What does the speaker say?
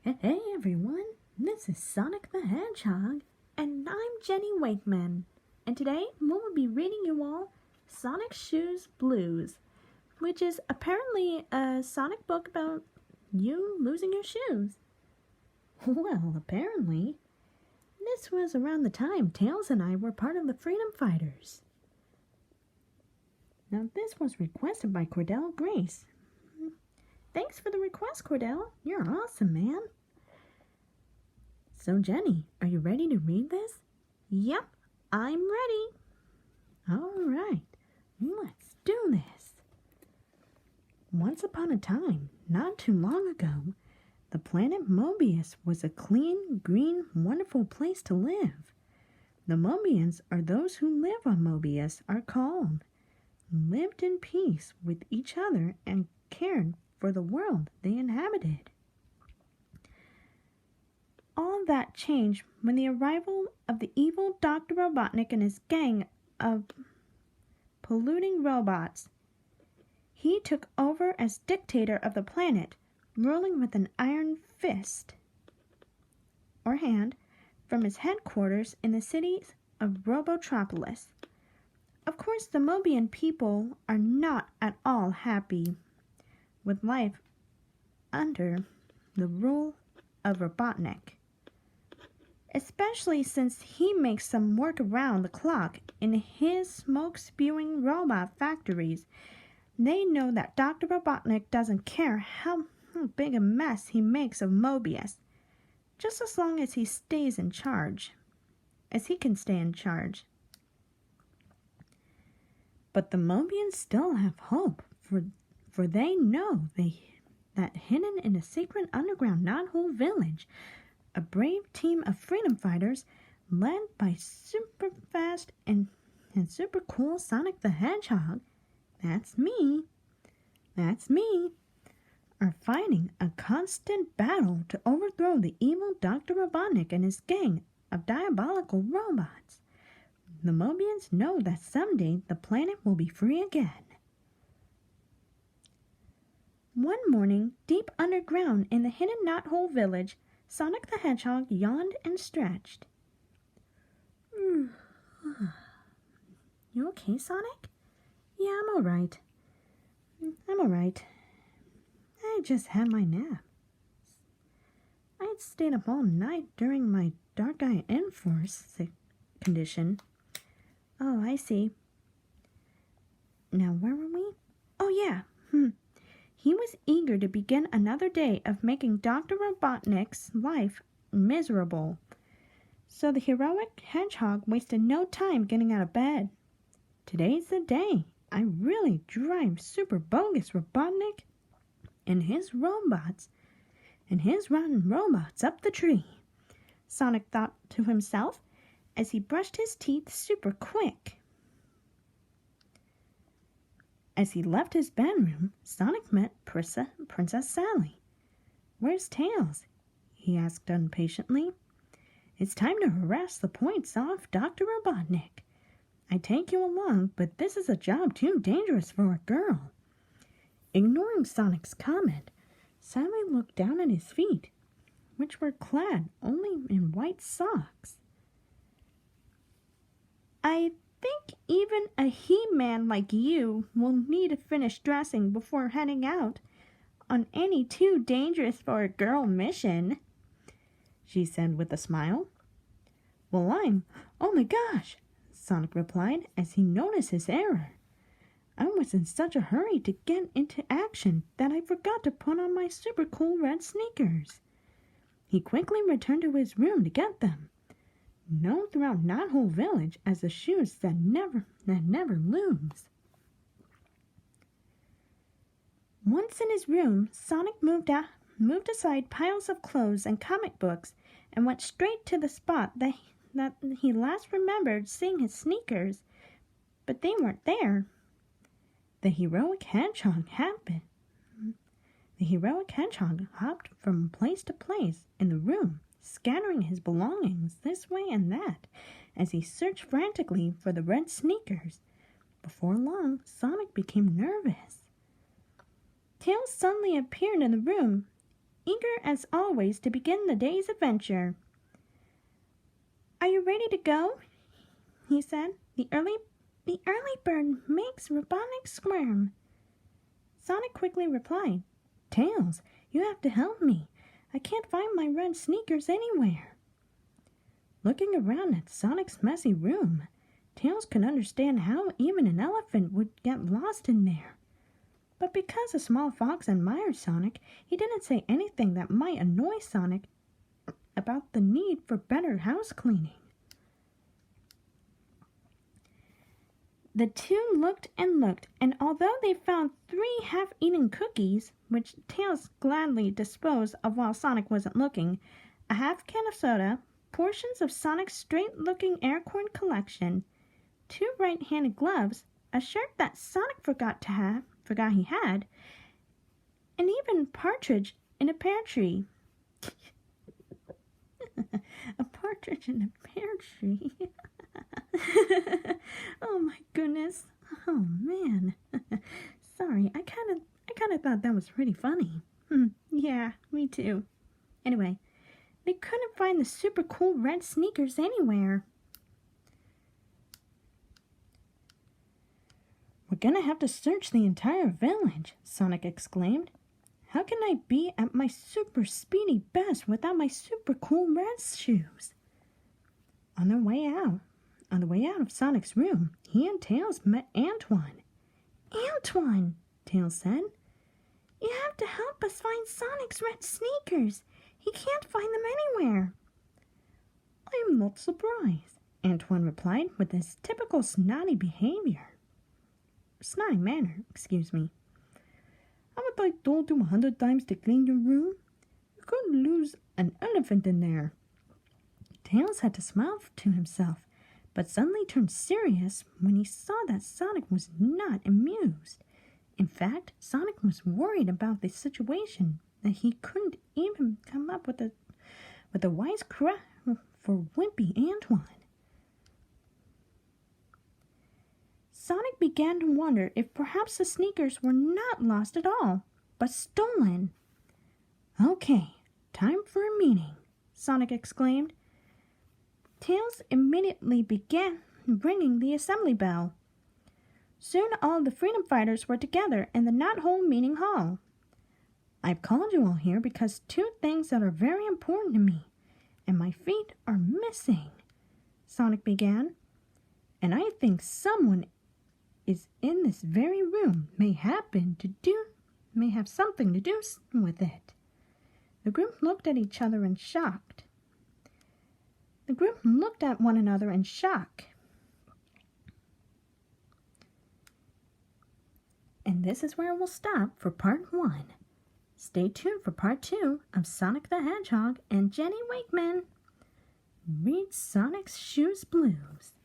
Hey everyone, this is Sonic the Hedgehog, and I'm Jenny Wakeman. And today we will be reading you all Sonic Shoes Blues, which is apparently a Sonic book about you losing your shoes. Well, apparently, this was around the time Tails and I were part of the Freedom Fighters. Now this was requested by Cordell Grace. Thanks for the request, Cordell. You're awesome, man. So, Jenny, are you ready to read this? Yep, I'm ready. All right, let's do this. Once upon a time, not too long ago, the planet Mobius was a clean, green, wonderful place to live. The Mobians, or those who live on Mobius, are called, lived in peace with each other and cared for the world they inhabited. All that changed when the arrival of the evil Dr. Robotnik and his gang of polluting robots. He took over as dictator of the planet, ruling with an iron fist, or hand, from his headquarters in the cities of Robotropolis. Of course, the Mobian people are not at all happy with life under the rule of Robotnik, especially since he makes some work around the clock in his smoke-spewing robot factories. They know that Dr. Robotnik doesn't care how big a mess he makes of Mobius, just as long as he stays in charge, as he can stay in charge. But the Mobians still have hope, for they know that hidden in a secret underground knothole village, a brave team of freedom fighters led by super fast and super cool Sonic the Hedgehog, that's me, are fighting a constant battle to overthrow the evil Dr. Robotnik and his gang of diabolical robots. The Mobians know that someday the planet will be free again. One morning, deep underground in the hidden knothole village, Sonic the Hedgehog yawned and stretched. You okay, Sonic? Yeah, I'm all right. I just had my nap. I had stayed up all night during my dark eye Enforce condition. Oh, I see. Now, where were we? Oh, yeah. He was eager to begin another day of making Dr. Robotnik's life miserable. So the heroic hedgehog wasted no time getting out of bed. Today's the day I really drive super bogus Robotnik and his robots and his rotten robots up the tree, Sonic thought to himself as he brushed his teeth super quick. As he left his bedroom, Sonic met Princess Sally. Where's Tails? He asked impatiently. It's time to harass the points off Dr. Robotnik. I take you along, but this is a job too dangerous for a girl. Ignoring Sonic's comment, Sally looked down at his feet, which were clad only in white socks. I think even a He-Man like you will need to finish dressing before heading out on any too dangerous for a girl mission, she said with a smile. Well, oh my gosh, Sonic replied as he noticed his error. I was in such a hurry to get into action that I forgot to put on my super cool red sneakers. He quickly returned to his room to get them, known throughout Knothole Village as the shoes that never lose. Once in his room, Sonic moved aside piles of clothes and comic books and went straight to the spot that he last remembered seeing his sneakers, but they weren't there. The heroic hedgehog hopped from place to place in the room, scattering his belongings this way and that as he searched frantically for the red sneakers. Before long, Sonic became nervous. Tails suddenly appeared in the room. eager as always to begin the day's adventure. "Are you ready to go?" he said. The early bird makes Robotnik squirm." Sonic quickly replied, "Tails, you have to help me. I can't find my red sneakers anywhere." Looking around at Sonic's messy room, Tails could understand how even an elephant would get lost in there. But because a small fox admired Sonic, he didn't say anything that might annoy Sonic about the need for better house cleaning. The two looked and looked, and although they found 3 half-eaten cookies, which Tails gladly disposed of while Sonic wasn't looking, a half can of soda, portions of Sonic's straight-looking aircorn collection, 2 right-handed gloves, a shirt that Sonic forgot he had, and even partridge in a pear tree. A partridge in a pear tree. Oh my goodness. Oh man. Sorry, I kind of thought that was pretty funny. Yeah, me too. Anyway, they couldn't find the super cool red sneakers anywhere. "We're gonna have to search the entire village," Sonic exclaimed. "How can I be at my super speedy best without my super cool red shoes?" On the way out of Sonic's room, he and Tails met Antoine. "Antoine," Tails said, "you have to help us find Sonic's red sneakers. He can't find them anywhere." "I'm not surprised," Antoine replied with his typical snotty manner. "Haven't I told you 100 times to clean your room? You could lose an elephant in there." Tails had to smile to himself, but suddenly turned serious when he saw that Sonic was not amused. In fact, Sonic was worried about the situation, that he couldn't even come up with a wise cry for wimpy Antoine. Sonic began to wonder if perhaps the sneakers were not lost at all, but stolen. "Okay, time for a meeting," Sonic exclaimed. Tails immediately began ringing the assembly bell. Soon all the freedom fighters were together in the Knothole meeting hall. "I've called you all here because 2 things that are very important to me, and my feet are missing," Sonic began. "And I think someone is in this very room may have something to do with it." The group looked at each other in shock. And this is where we'll stop for part 1. Stay tuned for part 2 of Sonic the Hedgehog and Jenny Wakeman. Read Sonic's Shoes Blues.